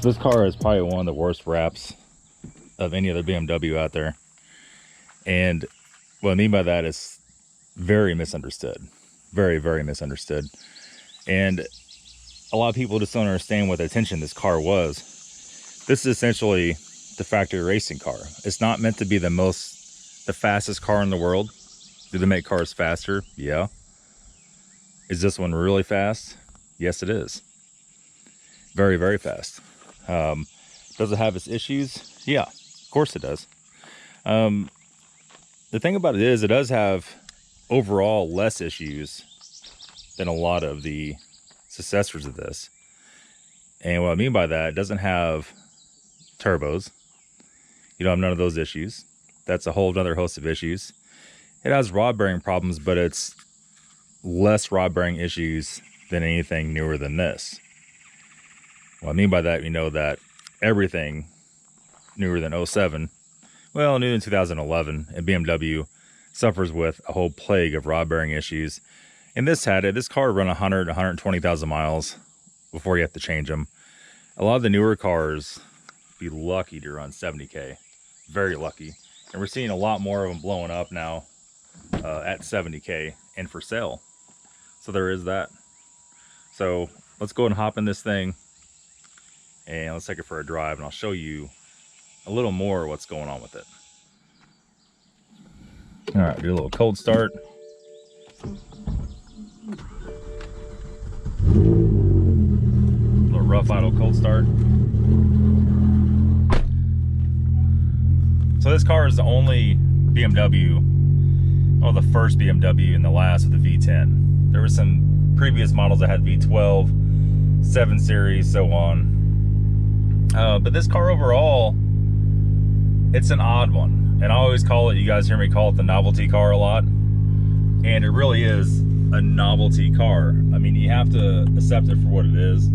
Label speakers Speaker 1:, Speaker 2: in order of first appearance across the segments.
Speaker 1: This car is probably one of the worst wraps of any other BMW out there. And what I mean by that is very misunderstood. Very, very misunderstood. And a lot of people just don't understand what the intention of this car was. This is essentially the factory racing car. It's not meant to be the fastest car in the world. Do they make cars faster? Yeah. Is this one really fast? Yes, it is. Very, very fast. Does it have its issues? Yeah, of course it does. The thing about it is, it does have overall less issues than a lot of the successors of this. And what I mean by that, it doesn't have turbos. You don't have none of those issues. That's a whole other host of issues. It has rod bearing problems, but it's less rod bearing issues than anything newer than this. What I mean by that, you know that everything newer than 07, well, new in 2011, and BMW suffers with a whole plague of rod bearing issues. And this had it. This car run 100, 120,000 miles before you have to change them. A lot of the newer cars be lucky to run 70K. Very lucky. And we're seeing a lot more of them blowing up now at 70K and for sale. So there is that. So let's go and hop in this thing and let's take it for a drive, and I'll show you a little more what's going on with it. All right, do a little cold start. A little rough idle cold start. So this car is the only BMW, well, the first BMW and the last with the V10. There were some previous models that had V12, 7 Series, so on. But this car overall, it's an odd one. And I always call it, you guys hear me call it the novelty car a lot. And it really is a novelty car. I mean, you have to accept it for what it is.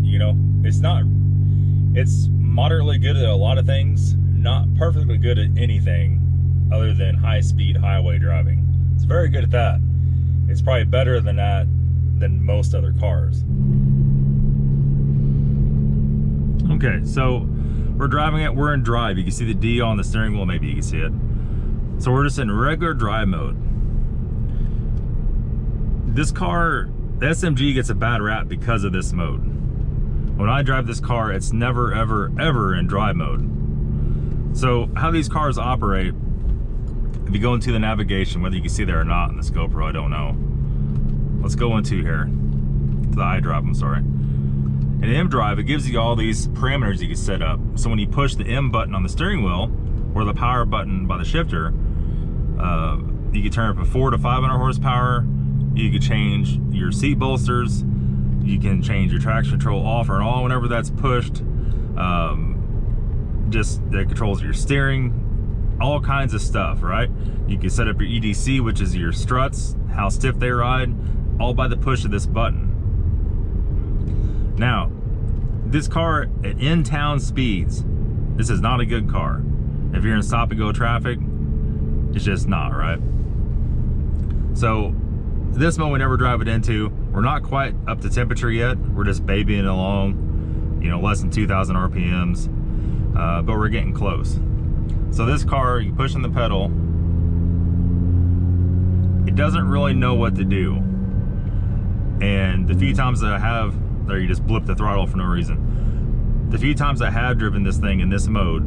Speaker 1: You know, it's moderately good at a lot of things, not perfectly good at anything other than high-speed highway driving. It's very good at that. It's probably better than that than most other cars. Okay, so we're driving it. We're in drive. You can see the D on the steering wheel. Maybe you can see it. So we're just in regular drive mode. This car, the SMG, gets a bad rap because of this mode. When I drive this car, it's never, ever, ever in drive mode. So how these cars operate, if you go into the navigation, whether you can see there or not in this GoPro, I don't know. Let's go into here, to the iDrive, I'm sorry. In mDrive, it gives you all these parameters you can set up. So when you push the M button on the steering wheel, or the power button by the shifter, you can turn it from 400 to 500 horsepower. You can change your seat bolsters. You can change your traction control off or on whenever that's pushed. Just that controls your steering, all kinds of stuff, right? You can set up your EDC, which is your struts, how stiff they ride, all by the push of this button. Now, this car at in-town speeds, this is not a good car. If you're in stop-and-go traffic, it's just not, right? So this one we never drive it into. We're not quite up to temperature yet. We're just babying along, you know, less than 2,000 RPMs, but we're getting close. So this car, you push on the pedal, it doesn't really know what to do. And the few times that I have, there you just blip the throttle for no reason. The few times I have driven this thing in this mode,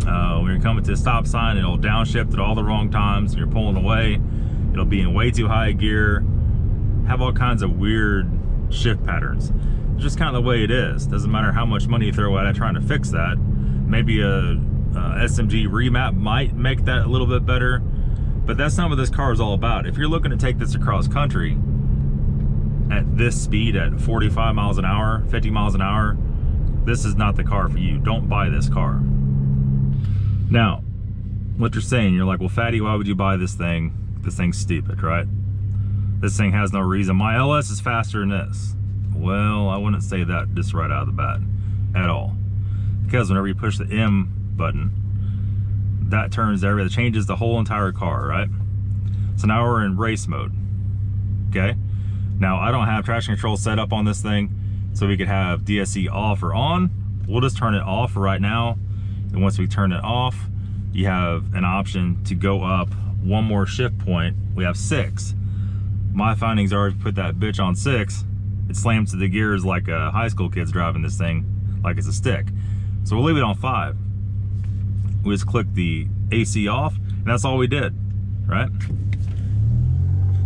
Speaker 1: when you're coming to a stop sign, it'll downshift at all the wrong times. You're pulling away, it'll be in way too high gear, have all kinds of weird shift patterns. It's just kind of the way it is. Doesn't matter how much money you throw at it trying to fix that. Maybe a SMG remap might make that a little bit better, but that's not what this car is all about. If you're looking to take this across country at this speed, at 45 miles an hour, 50 miles an hour, this is not the car for you. Don't buy this car. Now, what you're saying, you're like, well, Fatty, why would you buy this thing? This thing's stupid, right? This thing has no reason. My LS is faster than this. Well, I wouldn't say that just right out of the bat at all. Because whenever you push the M button, that changes the whole entire car, right? So now we're in race mode, okay? Now, I don't have traction control set up on this thing, so we could have DSC off or on. We'll just turn it off right now. And once we turn it off, you have an option to go up one more shift point. We have 6. My findings are, if you put that bitch on 6, it slams to the gears like a high school kid's driving this thing, like it's a stick. So we'll leave it on 5. We just click the AC off, and that's all we did, right?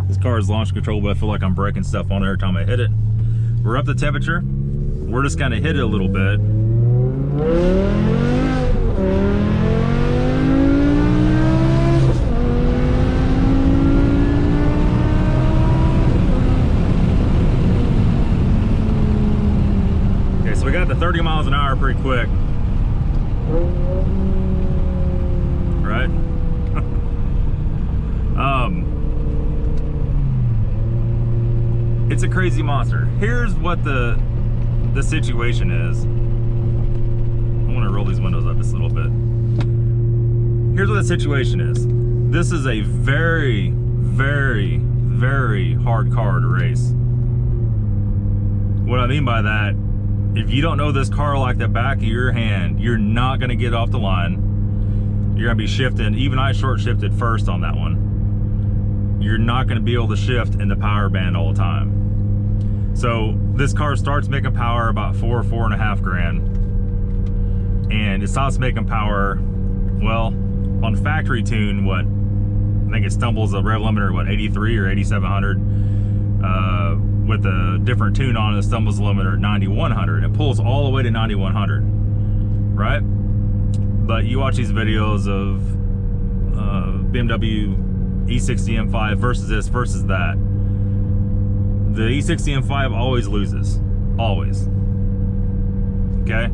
Speaker 1: This car is launch control, but I feel like I'm breaking stuff on every time I hit it. We're up the temperature. We're just gonna hit it a little bit. Okay, so we got to 30 miles an hour pretty quick. Right? It's a crazy monster. Here's what the situation is. I want to roll these windows up just a little bit. Here's what the situation is. This is a very, very, very hard car to race. What I mean by that, if you don't know this car like the back of your hand, you're not going to get off the line. You're going to be shifting. Even I short shifted first on that one. You're not going to be able to shift in the power band all the time. So this car starts making power about 4.5 grand, and it stops making power, well, on factory tune, what, I think it stumbles a rev limiter, what, 83 or 8700, with a different tune on it, stumbles the limiter at 9100. It pulls all the way to 9100, right? But you watch these videos of BMW E60 M5 versus this versus that. The E60 M5 always loses, always. Okay?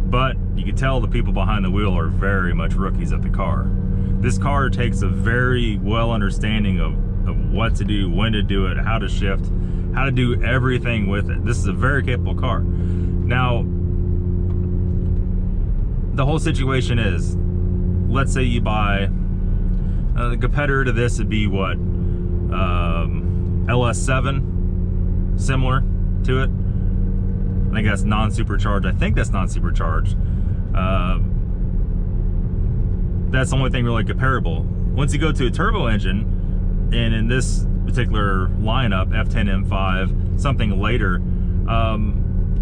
Speaker 1: But you can tell the people behind the wheel are very much rookies at the car. This car takes a very well understanding of what to do, when to do it, how to shift, how to do everything with it. This is a very capable car. Now, the whole situation is, let's say you buy, the competitor to this would be what? LS7, similar to it. I think that's non-supercharged. I think that's non-supercharged. That's the only thing really comparable. Once you go to a turbo engine, and in this particular lineup, F10 M5, something later,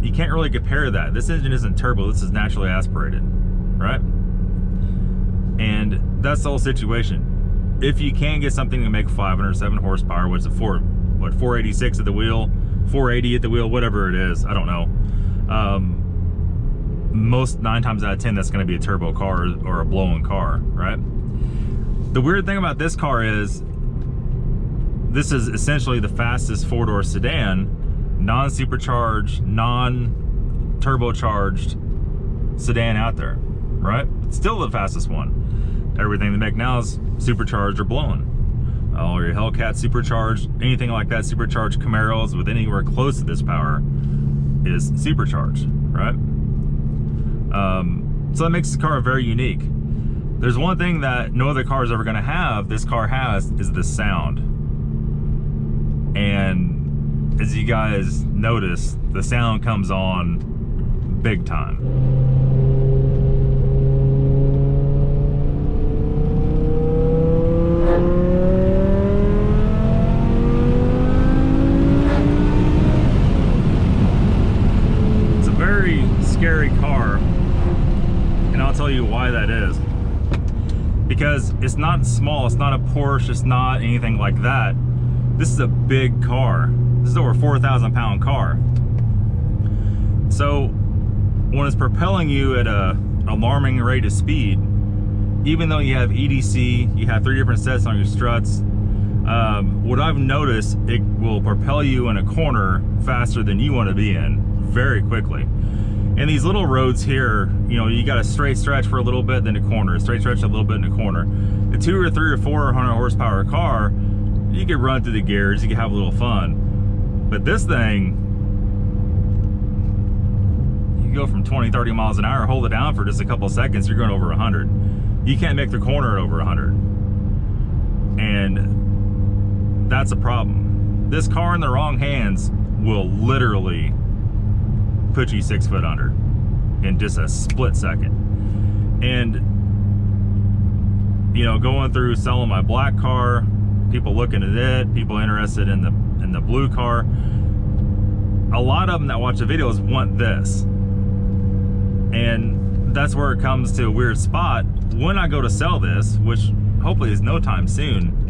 Speaker 1: you can't really compare that. This engine isn't turbo, this is naturally aspirated, right? And that's the whole situation. If you can get something to make 507 horsepower, what's it for? What, 486 at the wheel, 480 at the wheel, whatever it is, I don't know. Most 9 times out of 10, that's going to be a turbo car or a blown car, right? The weird thing about this car is, this is essentially the fastest 4-door sedan, non-supercharged, non-turbocharged sedan out there, right? It's still the fastest one. Everything they make now is supercharged or blown. All your Hellcat supercharged, anything like that, supercharged Camaros with anywhere close to this power is supercharged, right? So that makes this car very unique. There's one thing that no other car is ever going to have, this car has, is the sound. And as you guys notice, the sound comes on big time. It's a very scary car, and I'll tell you why that is. Because it's not small, it's not a Porsche, it's not anything like that. This is a big car. This is over a 4,000 pound car. So when it's propelling you at an alarming rate of speed, even though you have EDC, you have 3 different sets on your struts, what I've noticed, it will propel you in a corner faster than you want to be in, very quickly. And these little roads here, you know, you got a straight stretch for a little bit, then a corner, a straight stretch a little bit in a corner. A 2 or 3 or 400 horsepower car, you can run through the gears, you can have a little fun. But this thing, you go from 20, 30 miles an hour, hold it down for just a couple of seconds, you're going over 100. You can't make the corner at over 100. And that's a problem. This car in the wrong hands will literally put you 6 foot under in just a split second. And, you know, going through selling my black car, people looking at it, people interested in the blue car, a lot of them that watch the videos want this. And that's where it comes to a weird spot. When I go to sell this, which hopefully is no time soon,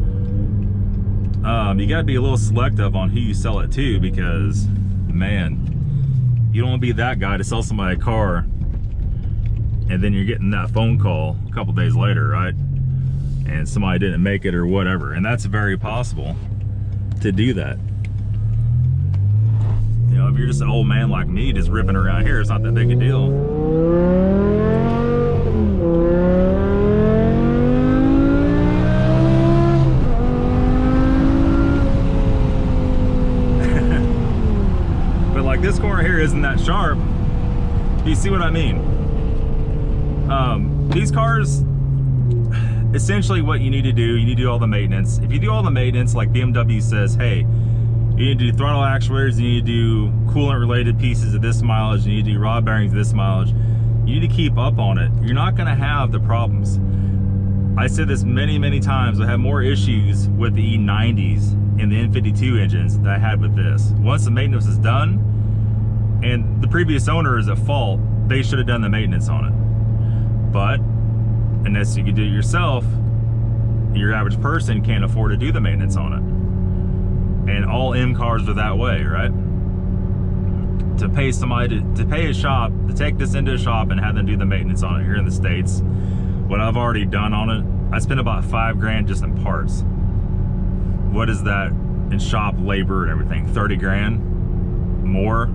Speaker 1: you got to be a little selective on who you sell it to, because, man, you don't want to be that guy to sell somebody a car and then you're getting that phone call a couple days later, right? And somebody didn't make it or whatever. And that's very possible to do that. You know, if you're just an old man like me just ripping around here, it's not that big a deal. But like this corner here isn't that sharp. Do you see what I mean? These cars, essentially what you need to do, you need to do all the maintenance. If you do all the maintenance, like BMW says, hey, you need to do throttle actuators, you need to do coolant related pieces of this mileage, you need to do rod bearings of this mileage, you need to keep up on it. You're not gonna have the problems. I said this many times, I have more issues with the E90s and the N52 engines that I had with this. Once the maintenance is done, and the previous owner is at fault, they should have done the maintenance on it. But unless you can do it yourself, your average person can't afford to do the maintenance on it. And all M cars are that way, right? To pay somebody to pay a shop to take this into a shop and have them do the maintenance on it here in the States, what I've already done on it, I spent about $5 grand just in parts. What is that in shop labor and everything? 30 grand more.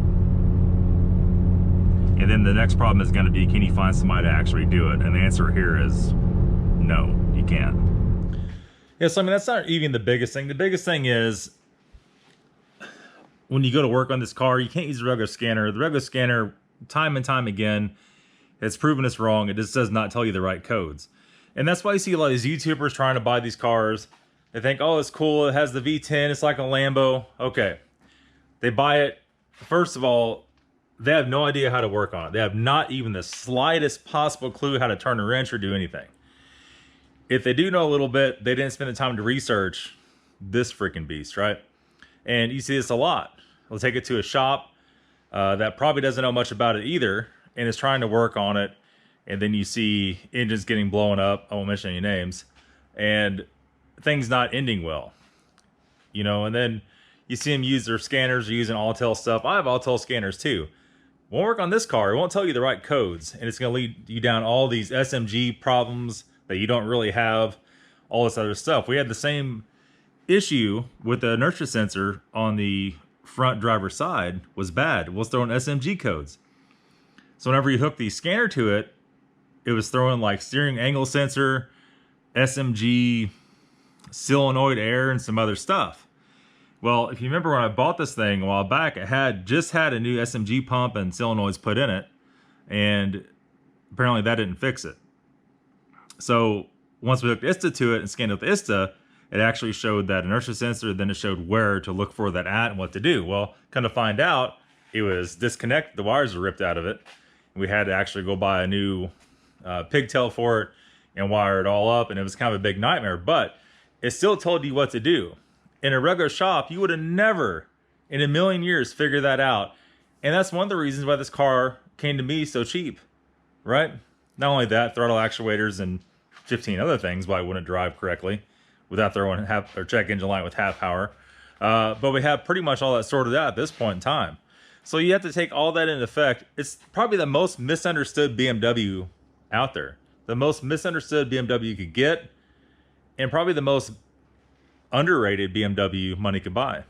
Speaker 1: And then the next problem is going to be, can you find somebody to actually do it? And the answer here is no, you can't. Yeah, so I mean, that's not even the biggest thing. The biggest thing is when you go to work on this car, you can't use a regular scanner. The regular scanner, time and time again, it's proven it's wrong. It just does not tell you the right codes. And that's why you see a lot of these YouTubers trying to buy these cars. They think, oh, it's cool. It has the V10. It's like a Lambo. Okay. They buy it. First of all, they have no idea how to work on it. They have not even the slightest possible clue how to turn a wrench or do anything. If they do know a little bit, they didn't spend the time to research this freaking beast, right? And you see this a lot. They'll take it to a shop that probably doesn't know much about it either and is trying to work on it. And then you see engines getting blown up. I won't mention any names. And things not ending well. You know, and then you see them use their scanners, using Altel stuff. I have Altel scanners too. Won't work on this car. It won't tell you the right codes, and it's going to lead you down all these SMG problems that you don't really have, all this other stuff. We had the same issue with the inertia sensor on the front driver's side was bad. It was throwing SMG codes. So whenever you hook the scanner to it, it was throwing like steering angle sensor, SMG, solenoid air, and some other stuff. Well, if you remember when I bought this thing a while back, it just had a new SMG pump and solenoids put in it, and apparently that didn't fix it. So once we hooked ISTA to it and scanned it with ISTA, it actually showed that inertia sensor, then it showed where to look for that at and what to do. Well, kind of find out, it was disconnected, the wires were ripped out of it. We had to actually go buy a new pigtail for it and wire it all up, and it was kind of a big nightmare, but it still told you what to do. In a regular shop, you would have never in a million years figured that out. And that's one of the reasons why this car came to me so cheap, right? Not only that, throttle actuators and 15 other things why I wouldn't drive correctly without throwing check engine light with half power. But we have pretty much all that sorted out at this point in time. So you have to take all that into effect. It's probably the most misunderstood BMW out there. The most misunderstood BMW you could get, and probably the most underrated BMW money could buy.